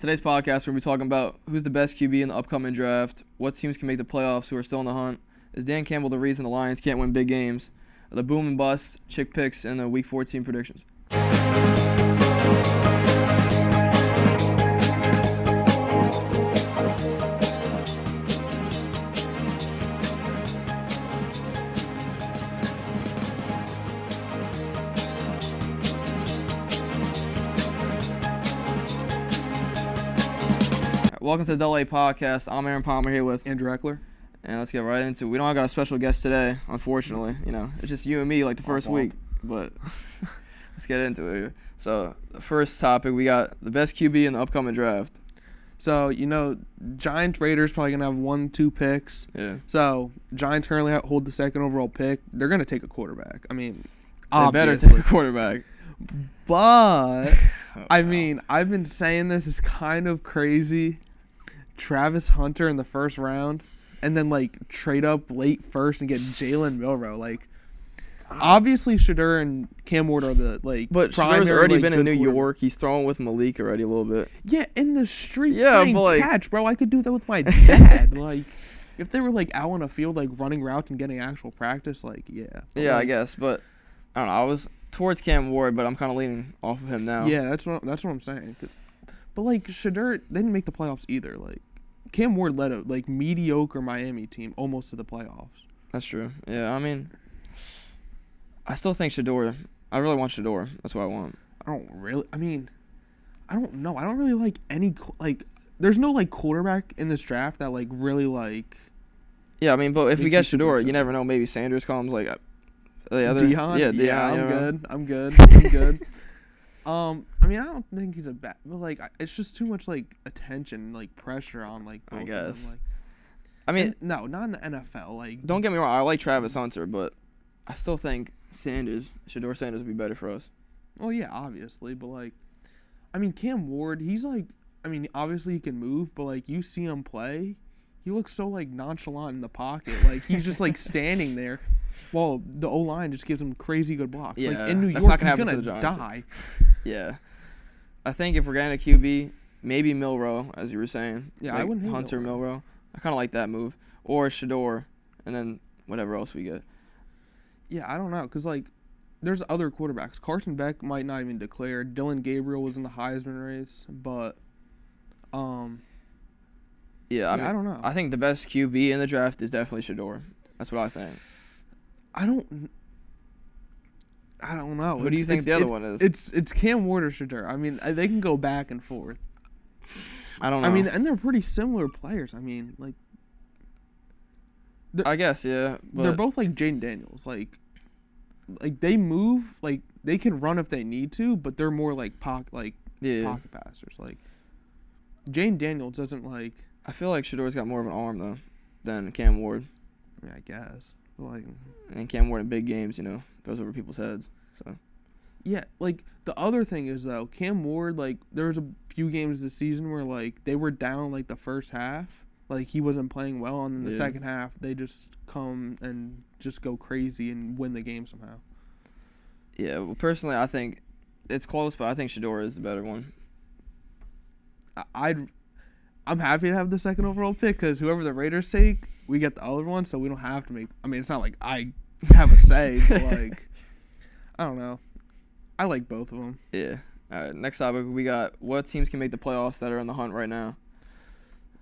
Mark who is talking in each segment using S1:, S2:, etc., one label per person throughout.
S1: Today's podcast, we'll be talking about who's the best QB in the upcoming draft, what teams can make the playoffs who are still in the hunt, is Dan Campbell the reason the Lions can't win big games, the boom and bust, chick picks, and the Week 14 predictions. Welcome to the Double A Podcast. I'm Aaron Palmer here with
S2: Andrew Eckler.
S1: And let's get right into it. We don't got a special guest today, unfortunately. You know, it's just you and me like the first week. But let's get into it here. So, the first topic, we got the best QB in the upcoming draft.
S2: So, Giants, Raiders probably going to have 1-2 picks.
S1: Yeah.
S2: So, Giants currently hold the second overall pick. They're going to take a quarterback. I mean,
S1: they better take a quarterback.
S2: But, I've been saying this is kind of crazy. Travis Hunter in the first round, and then trade up late first and get Jalen Milroe. Obviously Shedeur and Cam Ward are the
S1: But
S2: primary,
S1: Shedur's already been in New
S2: quarterback.
S1: York. He's throwing with Malik already a little bit.
S2: Yeah, in the streets.
S1: Yeah,
S2: playing
S1: but
S2: catch, bro. I could do that with my dad. If they were out on a field running routes and getting actual practice, yeah. But,
S1: yeah, I guess, but I don't know. I was towards Cam Ward, but I'm kind of leaning off of him now.
S2: Yeah, that's what I'm saying. But Shedeur, they didn't make the playoffs either. Cam Ward led a mediocre Miami team almost to the playoffs.
S1: That's true. Yeah, I still think Shedeur. I really want Shedeur. That's what I want.
S2: I don't know. I don't really like any there's no quarterback in this draft that really
S1: Yeah, but if we get
S2: you
S1: Shedeur, you never know. Maybe Sanders comes the other.
S2: Deion?
S1: Yeah, Deion.
S2: Yeah, I'm good. I don't think he's a bad, but it's just too much attention, pressure on both
S1: I guess.
S2: of them. No, not in the NFL.
S1: Don't get me wrong. I like Travis Hunter, but I still think Shedeur Sanders would be better for us.
S2: Oh yeah, obviously, but Cam Ward, he's obviously he can move, but you see him play, he looks so nonchalant in the pocket, he's just standing there. Well, the O-line just gives him crazy good blocks.
S1: Yeah,
S2: in New York, he's going to die.
S1: Yeah. I think if we're getting a QB, maybe Milroe, as you were saying.
S2: Yeah, I wouldn't hate
S1: Hunter Milroe. I kind of like that move. Or Shedeur, and then whatever else we get.
S2: Yeah, I don't know, because, there's other quarterbacks. Carson Beck might not even declare. Dylan Gabriel was in the Heisman race, but,
S1: yeah,
S2: I don't know.
S1: I think the best QB in the draft is definitely Shedeur. That's what I think.
S2: I don't know.
S1: Who do you think the other one is?
S2: It's Cam Ward or Shedeur. They can go back and forth.
S1: I don't know.
S2: And they're pretty similar players.
S1: I guess, yeah. But
S2: they're both Jaden Daniels. They move. They can run if they need to, but they're more pocket passers. Jaden Daniels doesn't
S1: I feel like Shedeur's got more of an arm though than Cam Ward.
S2: I guess.
S1: And Cam Ward in big games, goes over people's heads. So.
S2: Yeah, the other thing is though, Cam Ward, there was a few games this season where they were down the first half, he wasn't playing well, and then the second half they just come and just go crazy and win the game somehow.
S1: Yeah, well, personally, I think it's close, but I think Shedeur is the better one.
S2: I'm happy to have the second overall pick because whoever the Raiders take, we get the other one, so we don't have to make. It's not like I have a say, but I don't know. I like both of them.
S1: Yeah. All right. Next topic, we got what teams can make the playoffs that are in the hunt right now.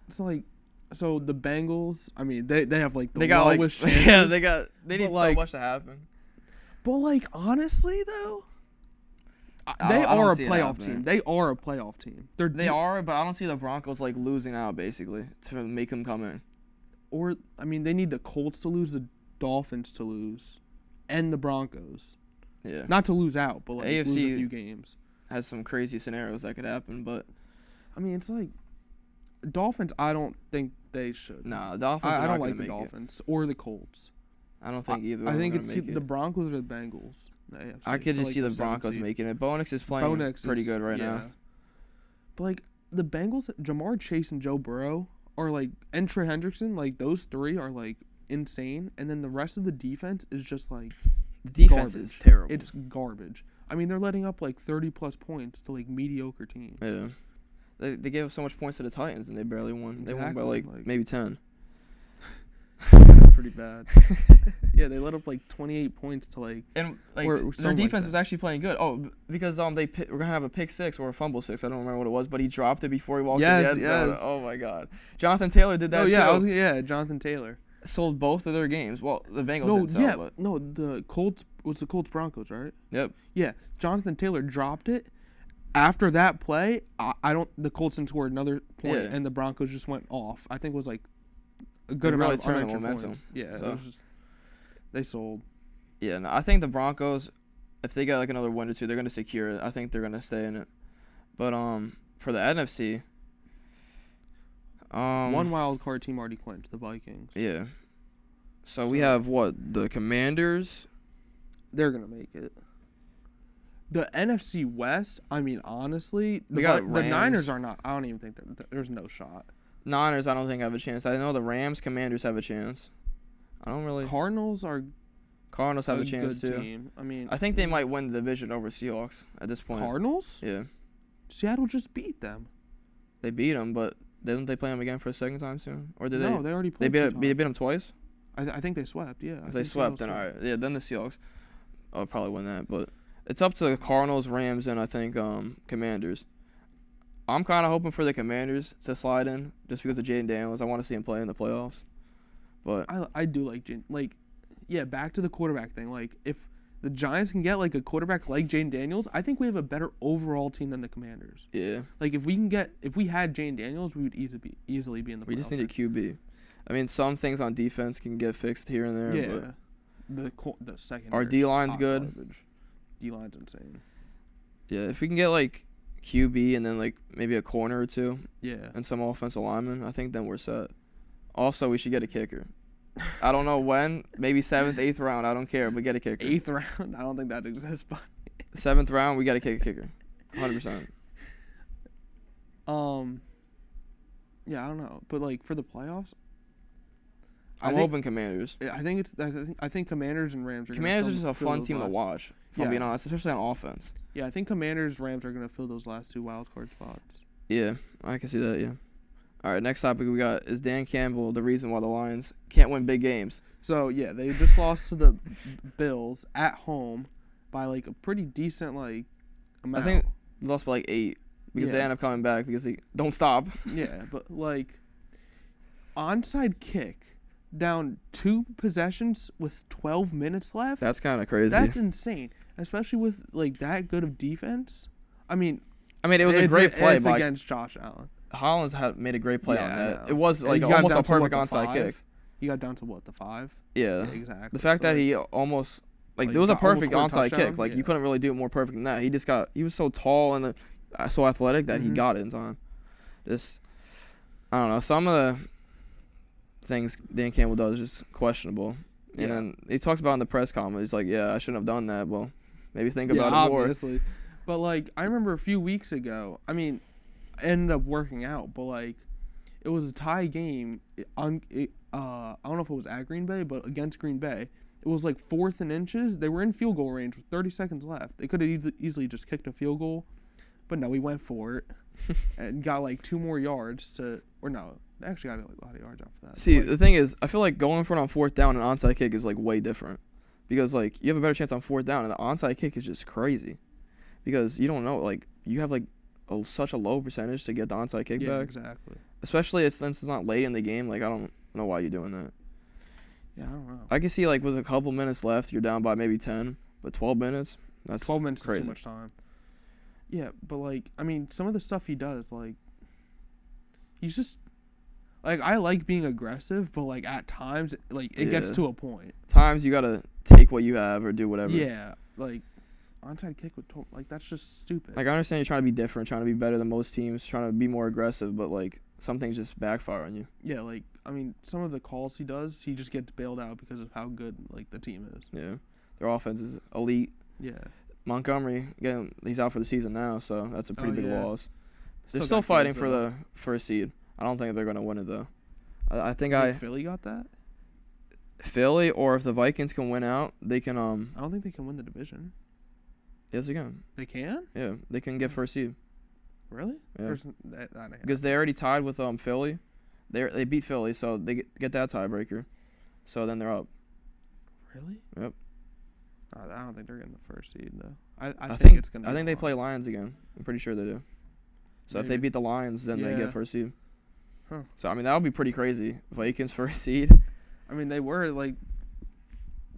S2: It's so the Bengals. They have the
S1: they got
S2: lowest chances.
S1: Yeah, they need so much to happen.
S2: But honestly though.
S1: They
S2: are a playoff team. They are a playoff team.
S1: They are, but I don't see the Broncos losing out basically to make them come in.
S2: Or they need the Colts to lose, the Dolphins to lose, and the Broncos.
S1: Yeah.
S2: Not to lose out, but
S1: AFC
S2: lose a few games.
S1: Has some crazy scenarios that could happen, but
S2: it's Dolphins. I don't think they should.
S1: Nah, Dolphins.
S2: I don't like the Dolphins or the Colts.
S1: I don't think either.
S2: I think it's the Broncos or the Bengals.
S1: I could just see the Broncos making it. Bo Nix is playing pretty good right now.
S2: But the Bengals, Jamar Chase and Joe Burrow are and Trey Hendrickson, those three are insane, and then the rest of the defense is just
S1: the defense
S2: garbage.
S1: is terrible.
S2: It's garbage. They're letting up 30 plus points to mediocre teams.
S1: Yeah. They gave up so much points to the Titans and they barely won. They won by
S2: Exactly,
S1: maybe 10.
S2: Pretty bad. Yeah, they let up like 28 points to like.
S1: And like
S2: Or
S1: their
S2: something like
S1: defense
S2: that.
S1: was actually playing good. Oh, because we're gonna have a pick 6 or a fumble 6. I don't remember what it was, but he dropped it before he walked in the
S2: Yes,
S1: end zone.
S2: yes.
S1: Oh my God, Jonathan Taylor did that
S2: Oh yeah,
S1: too.
S2: Jonathan Taylor.
S1: Sold both of their games. Well, the Bengals
S2: No,
S1: didn't sell,
S2: yeah,
S1: but
S2: no, the Colts was the Colts Broncos, right?
S1: yep.
S2: Yeah, Jonathan Taylor dropped it. After that play, the Colts didn't score another point,
S1: Yeah.
S2: and the Broncos just went off. I think it was like a good
S1: They
S2: amount
S1: really
S2: of
S1: turned the
S2: unanswered
S1: momentum.
S2: points. Yeah,
S1: So.
S2: it was just, they sold.
S1: Yeah, no, I think the Broncos, if they get like another win or two, they're gonna secure it. I think they're gonna stay in it. But for the NFC,
S2: One wild card team already clinched, the Vikings.
S1: yeah. So we have the Commanders.
S2: They're gonna make it. The NFC West, I mean, honestly,
S1: We got
S2: the
S1: Rams.
S2: Niners are not. I don't even think there's no shot.
S1: Niners, I don't think have a chance. I know the Rams, Commanders have a chance. I don't really.
S2: Cardinals are
S1: Cardinals have a chance
S2: good
S1: too.
S2: team. I mean,
S1: I think they might win the division over Seahawks at this point.
S2: Cardinals.
S1: Yeah,
S2: Seattle just beat them.
S1: they beat them, but didn't they play them again for a second time soon? Or did
S2: No, they already
S1: they
S2: played.
S1: beat them twice?
S2: I think they swept. Yeah,
S1: If they swept, then all right. Yeah, then the Seahawks. I'll probably win that, but it's up to the Cardinals, Rams, and I think Commanders. I'm kind of hoping for the Commanders to slide in just because of Jaden Daniels. I want to see him play in the playoffs. But
S2: I do like yeah, back to the quarterback thing. Like, if the Giants can get like a quarterback like Jane Daniels, I think we have a better overall team than the Commanders.
S1: yeah,
S2: Like, if we had Jane Daniels, we would easily be in the playoffs.
S1: we just need a QB. I mean, some things on defense can get fixed here and there.
S2: Yeah. The second.
S1: Our D-line's good.
S2: D-line's insane.
S1: But yeah, if we can get like QB and then like maybe a corner or two
S2: Yeah.
S1: and some offensive linemen, I think then we're set. Also, we should get a kicker. I don't know when. Maybe 7th, 8th round. I don't care. But get a kicker.
S2: 8th round. I don't think that exists. But
S1: 7th round, we got to kick a kicker. 100%.
S2: Yeah, I don't know, but like for the playoffs,
S1: I'm hoping Commanders.
S2: I think Commanders and Rams are.
S1: Commanders
S2: gonna
S1: is just a fun team to watch. If I'm being honest, especially on offense.
S2: Yeah, I think Commanders, Rams are gonna fill those last 2 wild card spots.
S1: Yeah, I can see that. Yeah. All right, next topic we got is Dan Campbell the reason why the Lions can't win big games?
S2: So yeah, they just lost to the Bills at home by like a pretty decent like amount.
S1: I think they lost by like 8 because they
S2: Yeah.
S1: end up coming back because they don't stop.
S2: Yeah, but like onside kick down 2 possessions with 12 minutes left.
S1: That's kind of crazy.
S2: That's insane, especially with like that good of defense. I mean,
S1: it was a great play
S2: it's
S1: by
S2: against Josh Allen.
S1: Hollins. Made a great play
S2: Yeah,
S1: on
S2: I
S1: that.
S2: know.
S1: It was
S2: And
S1: like
S2: you got
S1: almost
S2: down
S1: a
S2: to, what,
S1: perfect
S2: the
S1: onside
S2: 5?
S1: kick.
S2: You got down to what, the 5?
S1: Yeah.
S2: Exactly.
S1: The fact
S2: So,
S1: that
S2: like,
S1: he almost
S2: like,
S1: there was a
S2: got- almost
S1: perfect
S2: scored a
S1: onside
S2: touchdown?
S1: kick. Like
S2: Yeah.
S1: you couldn't really do it more perfect than that. He was so tall and so athletic that he
S2: Mhm.
S1: got it in time. Just I don't know. Some of the things Dan Campbell does is just questionable. And
S2: Yeah.
S1: then he talks about in the press conference. He's like, "Yeah, I shouldn't have done that." Well, maybe think
S2: Yeah,
S1: about it more.
S2: obviously. But like I remember a few weeks ago, I mean, it ended up working out, but like it was a tie game I don't know if it was at Green Bay, but against Green Bay. It was like 4th and inches. They were in field goal range with 30 seconds left. They could have easily just kicked a field goal, but no, we went for it and got like 2 more yards they actually got like a lot of yards after that.
S1: See,
S2: Like,
S1: the thing is, I feel like going for it on 4th down and onside kick is like way different, because like you have a better chance on 4th down, and the onside kick is just crazy, because you don't know, like you have like such a low percentage to get the onside kick
S2: yeah,
S1: back,
S2: exactly.
S1: especially since it's not late in the game. Like I don't know why you're doing that.
S2: Yeah, I don't know.
S1: I can see like with a couple minutes left, you're down by maybe 10, but 12 minutes, that's
S2: 12 minutes
S1: crazy.
S2: is too much time. Yeah, but like I mean, some of the stuff he does, like he's just like I like being aggressive, but like at times, like it gets
S1: Yeah.
S2: to a point.
S1: Times you gotta take what you have or do whatever.
S2: Yeah, like onside kick with like that's just stupid.
S1: Like I understand you're trying to be different, trying to be better than most teams, trying to be more aggressive, but like some things just backfire on you.
S2: yeah, like I mean, some of the calls he does, he just gets bailed out because of how good like the team is.
S1: Yeah, their offense is elite.
S2: Yeah,
S1: Montgomery, again, he's out for the season now, so that's a pretty big
S2: yeah.
S1: loss. They're still
S2: got
S1: fighting
S2: games,
S1: for
S2: though.
S1: the first seed. I don't think they're gonna win it though. I think
S2: You think Philly got that.
S1: Philly, or if the Vikings can win out, they can
S2: I don't think they can win the division.
S1: yes again.
S2: They can.
S1: Yeah, they can get first seed.
S2: Really?
S1: Yeah.
S2: That
S1: Because they already tied with Philly. They beat Philly, so they get that tiebreaker. So then they're up.
S2: Really?
S1: Yep.
S2: I don't think they're getting the first seed though. I
S1: think
S2: it's gonna.
S1: I think they play Lions again. I'm pretty sure they do. So if they
S2: Maybe.
S1: beat the Lions, then they
S2: Yeah.
S1: get first seed.
S2: Huh.
S1: So I mean that would be pretty crazy. Vikings first seed.
S2: I mean, they were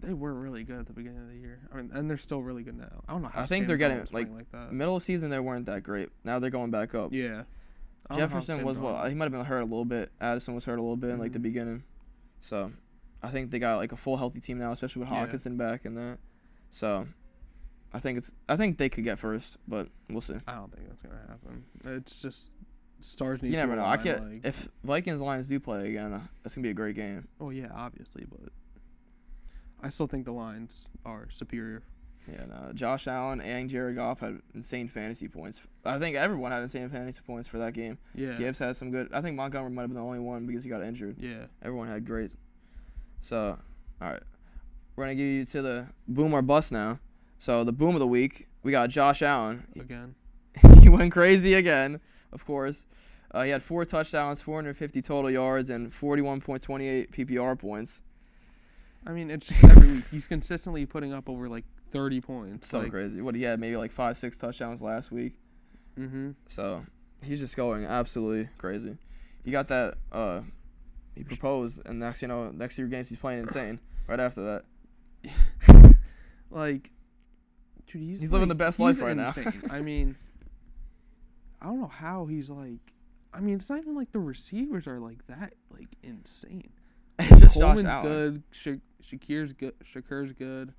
S2: really good at the beginning of the year. I mean, and they're still really good now. I don't know how.
S1: I think they're
S2: Sam
S1: getting
S2: Darnold's playing like that.
S1: middle of the season they weren't that great. Now they're going back up.
S2: Yeah.
S1: Jefferson was he might have been hurt a little bit. Addison was hurt a little bit in like the
S2: Mhm.
S1: beginning. So I think they got like a full healthy team now, especially with
S2: Yeah.
S1: Hawkinson back and that. So I think they could get first, but we'll see.
S2: I don't think that's gonna happen. It's just stars need.
S1: You never
S2: to
S1: know.
S2: align,
S1: If Vikings Lions do play again, that's gonna be a great game.
S2: Oh yeah, obviously, but I still think the Lions are superior.
S1: Yeah, no, Josh Allen and Jared Goff had insane fantasy points. I think everyone had insane fantasy points for that game.
S2: Yeah.
S1: Gibbs had some good. I think Montgomery might have been the only one because he got injured.
S2: Yeah.
S1: Everyone had great. So, all right, we're gonna give you to the boom or bust now. So the boom of the week, we got Josh Allen.
S2: Again.
S1: He went crazy again, of course. He had 4 touchdowns, 450 total yards, and 41.28 PPR points.
S2: I mean, it's just every week he's consistently putting up over like 30 points.
S1: So crazy. What he had maybe like 5-6 touchdowns last week.
S2: Mhm.
S1: So he's just going absolutely crazy. He got that. He proposed, and next year games he's playing insane. Right after that.
S2: Like, dude,
S1: He's living the best life right now.
S2: I mean, I don't know how he's like. I mean, it's not even like the receivers are like that, like insane.
S1: It's just
S2: Coleman's
S1: Josh Allen.
S2: good. Shakir's good. Shakur's good.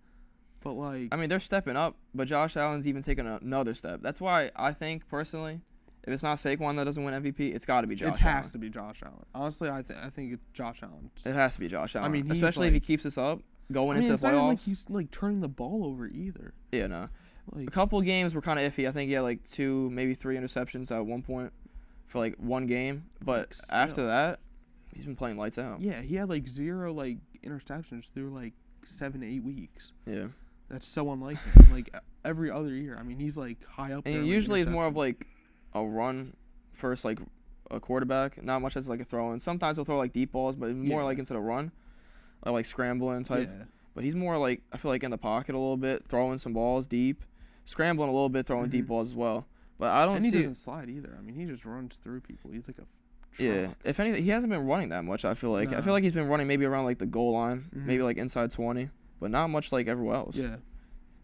S2: But like,
S1: I mean, they're stepping up, but Josh Allen's even taking another step. That's why I think personally, if it's not Saquon that doesn't win MVP, it's got to be Josh Allen.
S2: It has to be Josh Allen. Honestly, I think it's Josh Allen.
S1: It has to be Josh Allen.
S2: I mean,
S1: especially if he keeps this up going into the
S2: it's not even
S1: playoffs.
S2: like he's like turning the ball over either.
S1: Yeah, no.
S2: Like,
S1: A couple of games were kind of iffy. I think he had like 2, maybe 3 interceptions at one point for like one game. But after that, he's been playing lights out.
S2: Yeah, he had like 0 like interceptions through like 7 to 8 weeks.
S1: Yeah.
S2: That's so unlike him. Like every other year. I mean, he's like high up there.
S1: And usually it's more of like a run first, like a quarterback. Not much as like a throw in. Sometimes he'll throw like deep balls, but more like into the run, or like scrambling type.
S2: Yeah.
S1: But he's more like, I feel like in the pocket a little bit, throwing some balls deep, scrambling a little bit, throwing deep balls as well. But I don't
S2: and
S1: see.
S2: he doesn't slide either. I mean, he just runs through people. He's like a
S1: Yeah.
S2: truck.
S1: If anything, he hasn't been running that much. I feel like.
S2: No.
S1: I feel like he's been running maybe around like the goal line,
S2: Mhm.
S1: maybe like inside 20, but not much like everywhere else.
S2: Yeah.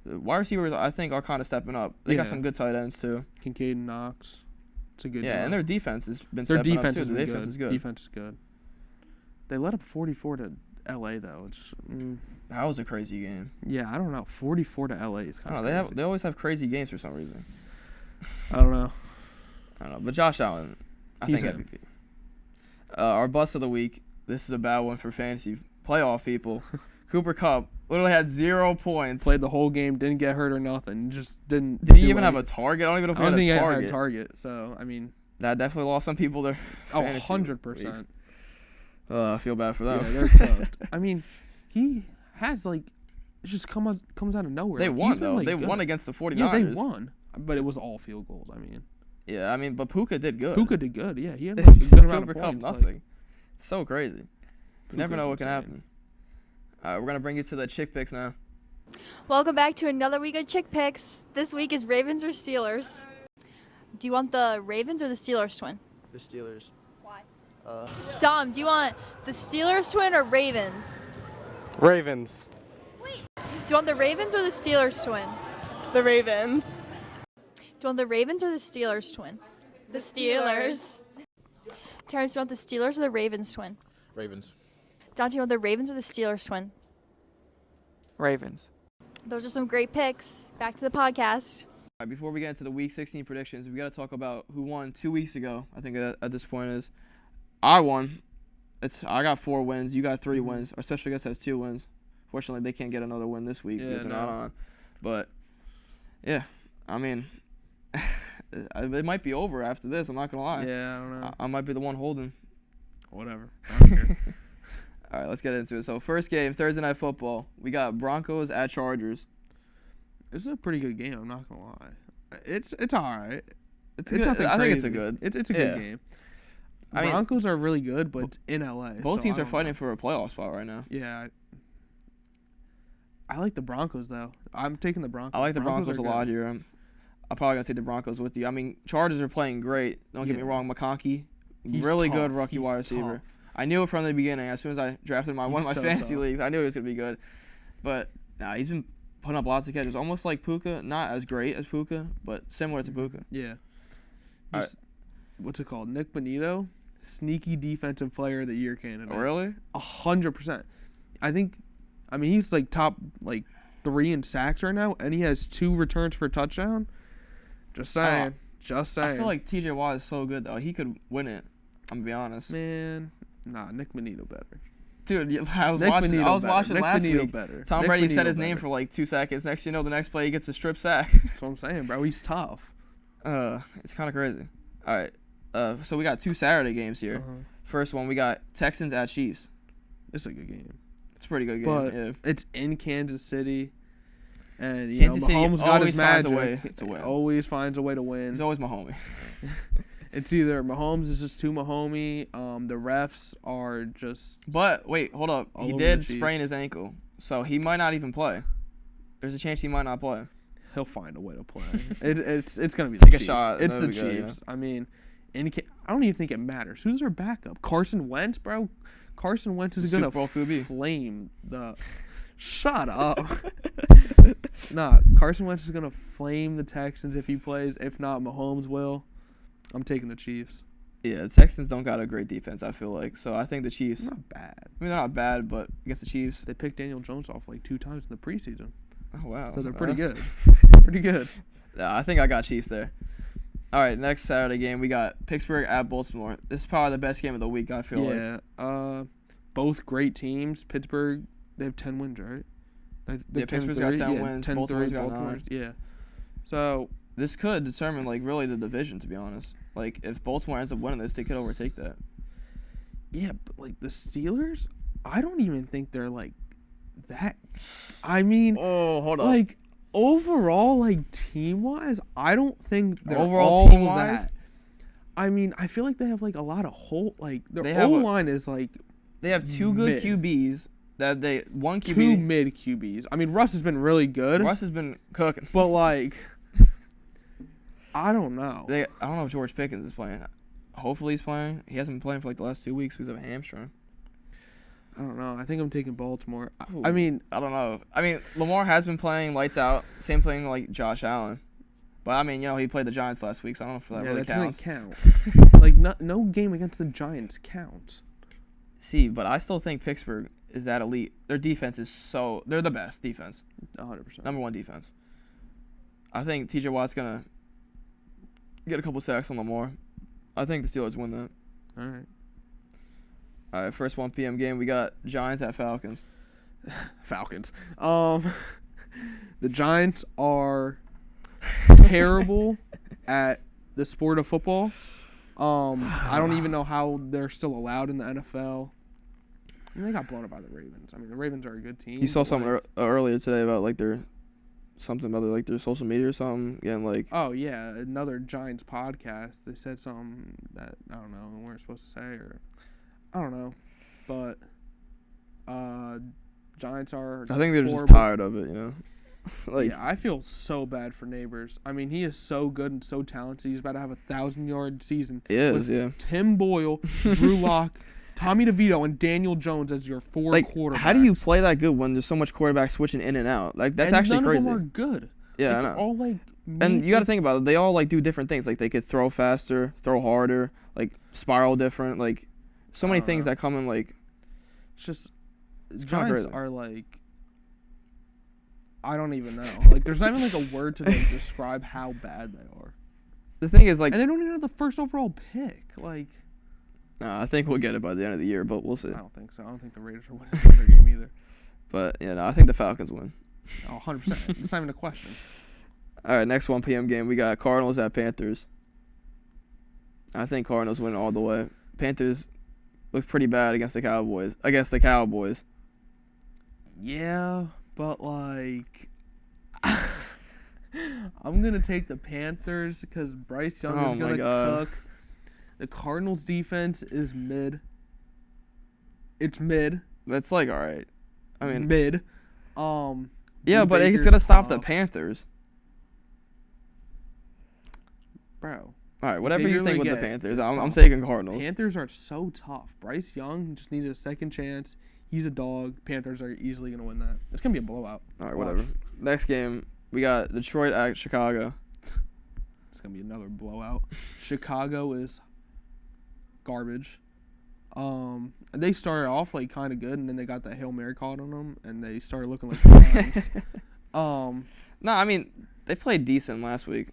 S1: The wide receivers, I think, are kind of stepping up. They got
S2: Yeah.
S1: some good tight ends too.
S2: Kincaid and Knox. It's a good.
S1: Yeah,
S2: duo.
S1: and their defense has been
S2: Their
S1: stepping
S2: defense
S1: up too.
S2: is
S1: The
S2: good.
S1: defense is good.
S2: Defense is good. They let up 44 to LA though. It's
S1: That was a crazy game.
S2: yeah, I don't know. 44 to LA is
S1: I
S2: kind
S1: don't
S2: of.
S1: know. They always have crazy games for some reason.
S2: I don't know.
S1: I don't know. But Josh Allen, I
S2: He's
S1: think
S2: in.
S1: MVP. Our bust of the week. This is a bad one for fantasy playoff people. Cooper Kupp literally had 0 points.
S2: Played the whole game, didn't get hurt or nothing. Just didn't.
S1: Did he
S2: do
S1: even have a
S2: anything.
S1: target? I don't even know if
S2: I don't
S1: he
S2: think
S1: had
S2: he
S1: a
S2: had
S1: target.
S2: a target. So I mean,
S1: That definitely lost some people their fantasy
S2: 100%.
S1: weeks. I feel bad for them.
S2: Yeah, they're cooked. I mean, he has like it just comes out of nowhere.
S1: They
S2: Like,
S1: won
S2: he's been,
S1: though.
S2: like,
S1: They
S2: good.
S1: won against the 49ers.
S2: Yeah, they won, but it was all field goals. I mean,
S1: Yeah, I mean, but Puka did good.
S2: Puka did good. Yeah, he had
S1: It's
S2: like, a
S1: just
S2: good amount
S1: Cooper
S2: of
S1: Kupp,
S2: points.
S1: nothing. It's so crazy. You never
S2: Puka's
S1: know what can
S2: insane.
S1: happen. All right, we're gonna bring you to the chick picks now.
S3: Welcome back to another week of Chick Picks. This week is Ravens or Steelers. Do you want the Ravens or the Steelers to win?
S4: The Steelers.
S3: Why? Dom, do you want the Steelers to win or Ravens?
S4: Ravens.
S3: Do you want the Ravens or the Steelers to win?
S5: The Ravens.
S3: Do you want the Ravens or the Steelers to win? The Steelers. Terrence, do you want the Steelers or the Ravens to win?
S6: Ravens.
S3: Don, do you want the Ravens or the Steelers to win?
S5: Ravens.
S3: Those are some great picks. Back to the podcast.
S1: All right, before we get into the Week 16 predictions, we got to talk about who won 2 weeks ago. I think at this point is I won. I got 4 wins. You got 3 wins. Our special guest has 2 wins. Fortunately, they can't get another win this week because they're not on. But yeah, I mean, it might be over after this. I'm not gonna lie.
S2: Yeah, I don't know.
S1: I might be the one holding.
S2: Whatever. I don't care.
S1: All right, let's get into it. So first game, Thursday Night Football. We got Broncos at Chargers.
S2: This is a pretty good game. I'm not gonna lie. It's all right.
S1: It's
S2: It's
S1: good.
S2: nothing
S1: I think it's a
S2: crazy.
S1: good.
S2: It's a
S1: yeah.
S2: good game.
S1: I mean,
S2: Broncos are really good, but it's in LA.
S1: both
S2: so
S1: teams
S2: I
S1: are
S2: don't
S1: fighting
S2: know.
S1: for a playoff spot right now.
S2: Yeah. I like the Broncos though. I'm taking the Broncos.
S1: I like the Broncos
S2: are
S1: a lot
S2: good.
S1: here. I'm probably gonna take the Broncos with you. I mean, Chargers are playing great. Don't get me
S2: Yeah.
S1: wrong. McConkey,
S2: He's
S1: really good
S2: tough.
S1: rookie
S2: He's
S1: wide receiver.
S2: tough.
S1: I knew it from the beginning. As soon as I drafted one of
S2: He's
S1: my
S2: so
S1: fantasy
S2: tough.
S1: leagues, I knew he was gonna be good. But he's been putting up lots of catches, almost like Puka. Not as great as Puka, but similar to Puka.
S2: Yeah.
S1: All
S2: Just, what's it called? Nick Bonito, sneaky defensive player of the year candidate.
S1: Oh, really?
S2: 100%. I mean, he's like top 3 in sacks right now, and he has 2 returns for a touchdown. Just saying. Just saying.
S1: I feel like TJ Watt is so good though. He could win it. I'm gonna be honest.
S2: Man, Nick Bonito better.
S1: Dude, I was
S2: Nick
S1: watching.
S2: Bonito
S1: I was
S2: better.
S1: watching
S2: Nick
S1: last
S2: Bonito
S1: week.
S2: better.
S1: Tom
S2: Nick
S1: Brady said
S2: Bonito
S1: his name
S2: better.
S1: for like 2 seconds. Next, you know, the next play he gets a strip sack.
S2: That's what I'm saying, bro. He's tough.
S1: It's kind of crazy. All right. So we got 2 Saturday games here.
S2: Uh-huh.
S1: First one, we got Texans at Chiefs.
S2: It's a good game.
S1: It's a pretty good game.
S2: But
S1: yeah.
S2: it's in Kansas City. And,
S1: Kansas City
S2: Mahomes got
S1: always
S2: his
S1: finds a
S2: magic.
S1: way to win.
S2: Always finds a way to win.
S1: He's always my homie.
S2: It's either Mahomes is just too Mahomey. The refs are just
S1: But wait, hold up.
S2: All
S1: He
S2: over
S1: did
S2: the Chiefs.
S1: sprain his ankle, so he might not even play. There's a chance he might not play.
S2: he'll find a way to play. It's gonna be
S1: Take
S2: the
S1: a
S2: Chiefs.
S1: shot,
S2: It's
S1: and
S2: the
S1: that'll be good,
S2: Chiefs. I mean, I don't even think it matters. Who's their backup? Carson Wentz, bro. Carson Wentz is
S1: Super
S2: gonna
S1: Bowl QB.
S2: flame the. Shut up. Carson Wentz is gonna flame the Texans if he plays. If not, Mahomes will. I'm taking the Chiefs.
S1: Yeah, the Texans don't got a great defense, I feel like. So I think the Chiefs.
S2: It's not bad.
S1: I mean, they're not bad, but against the Chiefs.
S2: They picked Daniel Jones off 2 times in the preseason,
S1: Oh wow.
S2: so they're pretty good.
S1: good.
S2: Pretty good.
S1: Yeah, I think I got Chiefs there. All right, next Saturday game we got Pittsburgh at Baltimore. This is probably the best game of the week. I feel like.
S2: Yeah. Both great teams. Pittsburgh, they have 10 wins, right?
S1: Yeah, Pittsburgh's got 10 wins,
S2: 10-3,
S1: Baltimore's got
S2: Baltimore's-
S1: 9.
S2: Yeah. So
S1: This could determine really the division. To be honest, if Baltimore ends up winning this, they could overtake that.
S2: yeah, but the Steelers, I don't even think they're that. I mean,
S1: Oh, hold on.
S2: overall, team wise, I don't think they're
S1: Overall
S2: all
S1: team-wise?
S2: that. I mean, I feel like they have a lot of
S1: They
S2: their
S1: have
S2: O
S1: a-
S2: line is
S1: They have 2 good
S2: mid.
S1: QBs. One QB.
S2: 2 mid QBs. I mean, Russ has been really good,
S1: Russ has been cooking.
S2: but I don't know.
S1: I don't know if George Pickens is playing. Hopefully he's playing. He hasn't been playing for the last 2 weeks because of a hamstring.
S2: I don't know. I think I'm taking Baltimore.
S1: Ooh.
S2: I mean,
S1: I don't know. I mean, Lamar has been playing lights out. Same thing like Josh Allen. But I mean, he played the Giants last week, so I don't know if that
S2: yeah,
S1: really
S2: that
S1: counts.
S2: doesn't count. No game against the Giants counts.
S1: See, but I still think Pittsburgh is that elite. Their defense is they're the best defense.
S2: 100%.
S1: Number 1 defense. I think TJ Watt's going to get a couple sacks on Lamar. I think the Steelers win that.
S2: All right.
S1: All right, first 1 p.m. game, we got Giants at Falcons.
S2: Falcons. The Giants are terrible at the sport of football. I don't even know how they're still allowed in the NFL. I mean, they got blown up by the Ravens. I mean, the Ravens are a good team.
S1: You saw
S2: but,
S1: something earlier today about their social media or something getting
S2: Oh yeah, another Giants podcast. They said something that I don't know we weren't supposed to say, or I don't know, but Giants are.
S1: I think they're just
S2: horrible.
S1: tired of it,
S2: Yeah, I feel so bad for Neighbors. I mean, he is so good and so talented. He's about to have a 1,000-yard season.
S1: He is,
S2: with
S1: yeah.
S2: Tim Boyle, Drew Lock, Tommy DeVito, and Daniel Jones as your 4 quarterbacks.
S1: How do you play that good when there's so much quarterback switching in and out? That's
S2: and
S1: actually
S2: none
S1: crazy.
S2: of them are good.
S1: Yeah, I
S2: They're
S1: know.
S2: all
S1: And you got to think about it. They all do different things. They could throw faster, throw harder, spiral different. So many
S2: I don't
S1: things
S2: know.
S1: that come in
S2: It's just
S1: kinda
S2: Giants
S1: crazy.
S2: are I don't even know. There's not even a word to describe how bad they are.
S1: The thing is
S2: And they don't even have the first overall pick.
S1: I think we'll get it by the end of the year, but we'll see.
S2: I don't think so. I don't think the Raiders are winning another game either.
S1: But I think the Falcons win.
S2: Oh, 100%. It's not even a question.
S1: All right, next 1 p.m. game, we got Cardinals at Panthers. I think Cardinals win all the way. Panthers look pretty bad against the Cowboys.
S2: Yeah, but I'm gonna take the Panthers because Bryce Young
S1: Oh
S2: is
S1: my
S2: gonna
S1: God.
S2: cook. The Cardinals defense is mid. It's mid.
S1: That's like all right. I mean,
S2: mid.
S1: yeah,
S2: Blue
S1: but it's
S2: Baker's
S1: gonna stop the
S2: tough.
S1: Panthers.
S2: Bro.
S1: All right, whatever
S2: Xavier
S1: you think with the
S2: Leggett
S1: Panthers,
S2: is
S1: I'm
S2: tough.
S1: taking Cardinals.
S2: Panthers are so tough. Bryce Young just needed a second chance. He's a dog. Panthers are easily gonna win that. It's gonna be a blowout.
S1: All right,
S2: Watch.
S1: whatever. Next game, we got Detroit at Chicago.
S2: It's gonna be another blowout. Chicago is garbage. They started off like kind of good, and then they got that Hail Mary called on them, and they started looking like the Lions.
S1: No, I mean they played decent last week.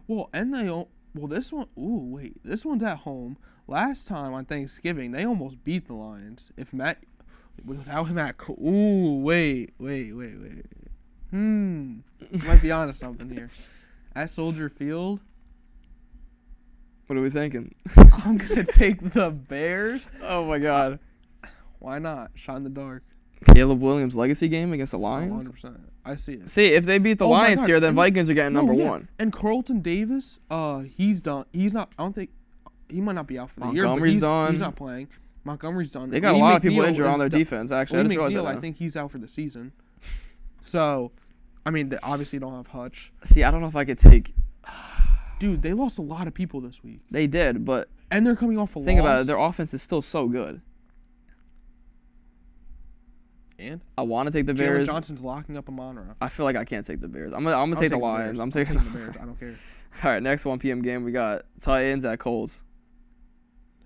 S2: Well, and this one. Ooh, wait, this one's at home. Last time on Thanksgiving, they almost beat the Lions. Without him at. Ooh, wait. Might be onto something here. At Soldier Field,
S1: What are we thinking?
S2: I'm gonna take the Bears.
S1: Oh my God.
S2: Why not? Shot in the dark.
S1: Caleb Williams' legacy game against the Lions.
S2: 100%. I see it.
S1: See, if they beat the
S2: Oh my
S1: Lions
S2: God,
S1: here, then
S2: and-
S1: Vikings are getting number
S2: No, yeah.
S1: one.
S2: And Carlton Davis, he's done. He's not. I don't think he might not be out for the year. But
S1: Montgomery's
S2: he's
S1: done.
S2: He's not playing. Montgomery's done.
S1: They got
S2: Lee
S1: a lot of people
S2: McNeil
S1: injured on
S2: is
S1: their
S2: done.
S1: defense. Actually, I
S2: Lee
S1: just realized
S2: McNeil,
S1: that
S2: I
S1: now.
S2: think he's out for the season. So, I mean, they obviously don't have Hutch.
S1: See, I don't know if I could take.
S2: Dude, they lost a lot of people this week,
S1: They did, but
S2: and they're coming off a
S1: think
S2: loss.
S1: about it. Their offense is still so good.
S2: And
S1: I want to take the
S2: Jalen
S1: Bears.
S2: Johnson's locking up a Monroe.
S1: I feel like I can't take the Bears. I'm gonna take the Lions. I'm taking
S2: the Bears. I don't care.
S1: All right, next 1 p.m. game we got Titans at Colts.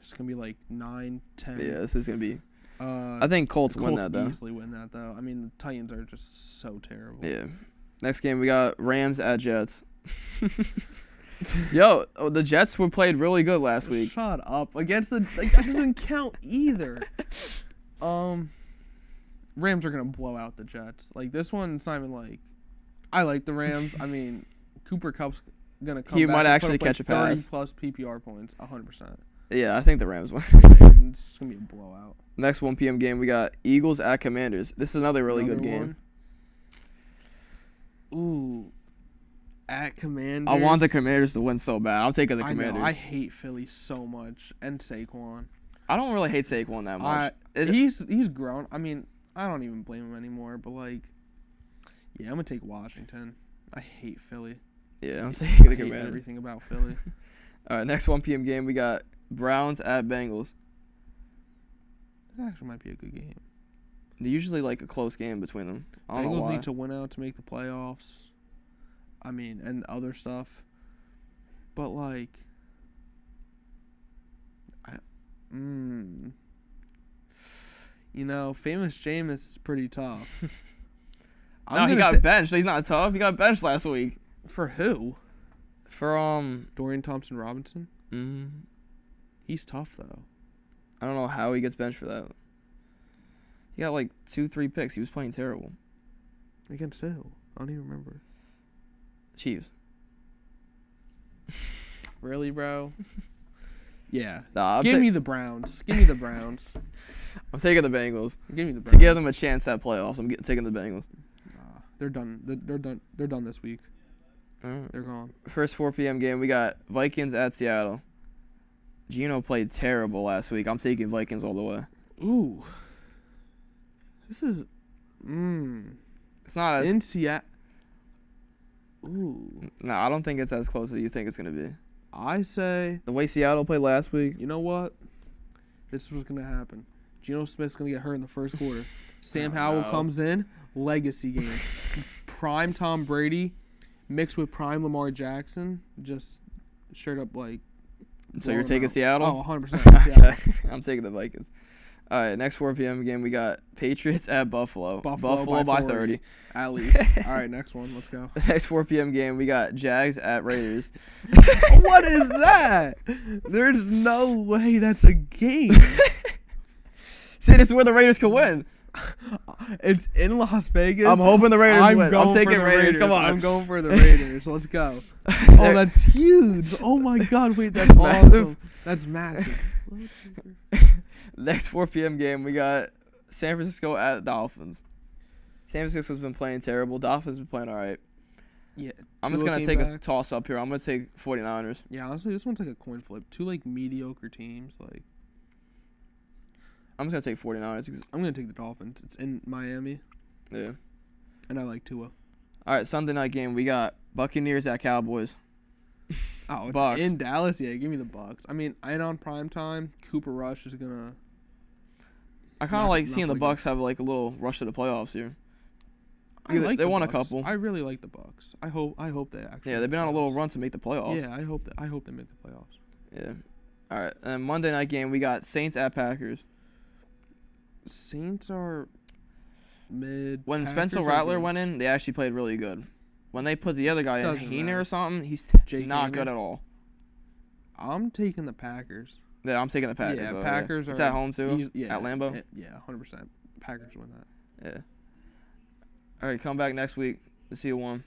S2: It's gonna be like 9-10.
S1: Yeah, this is gonna be.
S2: I
S1: I think Colts win that though.
S2: easily win that though. I mean, the Titans are just so terrible.
S1: Yeah. Next game we got Rams at Jets. Yo, the Jets were played really good last week.
S2: Shut up. Against the that doesn't count either. Rams are gonna blow out the Jets. Like this one, it's not even like. I like the Rams. I mean, Cooper Kupp's gonna come.
S1: He
S2: back
S1: might
S2: and put
S1: actually
S2: up, like,
S1: catch a pass.
S2: 30 plus PPR points, 100%.
S1: Yeah, I think the Rams win.
S2: It's gonna be a blowout.
S1: Next 1 p.m. game we got Eagles at Commanders. This is another really good
S2: Another
S1: game.
S2: one. Ooh. At Commanders.
S1: I want the Commanders to win so bad. I'm taking the
S2: I
S1: Commanders.
S2: know. I hate Philly so much, and Saquon.
S1: I don't really hate Saquon that much.
S2: He's grown. I mean, I don't even blame him anymore. But like, yeah, I'm gonna take Washington. I hate Philly.
S1: Yeah, I'm taking the
S2: I hate
S1: Commanders.
S2: everything about Philly.
S1: All right, next 1 p.m. game we got Browns at Bengals.
S2: That actually might be a good game.
S1: They're usually like a close game between them. I don't know
S2: Bengals
S1: why.
S2: need to win out to make the playoffs. I mean, and other stuff. But like, you know, famous Jameis is pretty tough.
S1: No, he got benched. He's not tough. He got benched last week.
S2: For who?
S1: For
S2: Dorian Thompson-Robinson.
S1: mm,
S2: He's tough though.
S1: I don't know how he gets benched for that. He got like 2-3 picks. He was playing terrible.
S2: Against who? I don't even remember.
S1: Chiefs.
S2: Really, bro? Yeah.
S1: Nah,
S2: Give me the Browns. Give me the Browns.
S1: I'm taking the Bengals
S2: Give me the Browns.
S1: to give them a chance at playoffs. I'm taking the Bengals.
S2: They're done. They're done. They're done this week.
S1: Alright.
S2: They're gone.
S1: First 4 p.m. game we got Vikings at Seattle. Geno played terrible last week. I'm taking Vikings all the way.
S2: Ooh. This is.
S1: It's not as
S2: In Seattle. Ooh.
S1: no. I don't think it's as close as you think it's gonna be.
S2: I say,
S1: The way Seattle played last week.
S2: you know what? This is what's gonna happen. Geno Smith's gonna get hurt in the first quarter. Sam Howell
S1: no.
S2: comes in. Legacy game. Prime Tom Brady, mixed with prime Lamar Jackson. Just straight up like.
S1: So you're
S2: blow 'em
S1: taking
S2: out.
S1: Seattle?
S2: Oh, 100% Seattle.
S1: I'm taking the Vikings. All right, next 4 p.m. game we got Patriots at Buffalo.
S2: Buffalo
S1: by
S2: 40.
S1: 30.
S2: At least. All right, next one. Let's go.
S1: Next 4 p.m. game we got Jags at Raiders.
S2: What is that? There's no way that's a game.
S1: See, this is where the Raiders can win.
S2: It's in Las Vegas.
S1: I'm hoping the Raiders win. I'm
S2: going
S1: taking
S2: for the
S1: Raiders. Come on.
S2: I'm going for the Raiders. Let's go. Oh, that's huge. Oh my God. Wait, that's
S1: massive.
S2: awesome. That's massive.
S1: Next 4 p.m. game we got San Francisco at Dolphins. San Francisco's been playing terrible. Dolphins been playing all right.
S2: Yeah.
S1: I'm just
S2: Tua
S1: gonna
S2: came
S1: take a
S2: back.
S1: toss up here. I'm gonna take 49ers.
S2: Yeah, honestly, this one's like a coin flip. Two like mediocre teams. Like
S1: I'm just gonna take 49ers because
S2: I'm gonna take the Dolphins. It's in Miami,
S1: yeah.
S2: and I like Tua.
S1: All right, Sunday night game. We got Buccaneers at Cowboys.
S2: Oh, it's
S1: Bucks.
S2: in Dallas. Yeah, give me the Bucks. I mean, and on prime time, Cooper Rush is gonna.
S1: I kind of
S2: Not-
S1: like
S2: not
S1: seeing the
S2: play
S1: Bucks have like a little rush to the playoffs here.
S2: I
S1: Yeah,
S2: like
S1: they
S2: the
S1: won a
S2: Bucks.
S1: couple.
S2: I really like the Bucks. I hope they actually.
S1: Yeah, they've been on a little run to make the playoffs.
S2: Yeah, I hope they make the playoffs.
S1: Yeah. All right, and Monday night game we got Saints at Packers.
S2: Saints are mid.
S1: When
S2: Packers
S1: Spencer
S2: are
S1: Rattler
S2: good.
S1: went in, they actually played really good. When they put the other guy in,
S2: Doesn't
S1: Heener
S2: matter.
S1: or something, he's
S2: Jake
S1: not
S2: Haener?
S1: good at all.
S2: I'm taking the Packers.
S1: Yeah, I'm taking the Packers.
S2: Yeah,
S1: though,
S2: Packers
S1: It's
S2: are.
S1: at home too.
S2: Yeah,
S1: At Lambeau.
S2: Yeah, 100%. Packers win that.
S1: Yeah. All right, come back next week to see who won.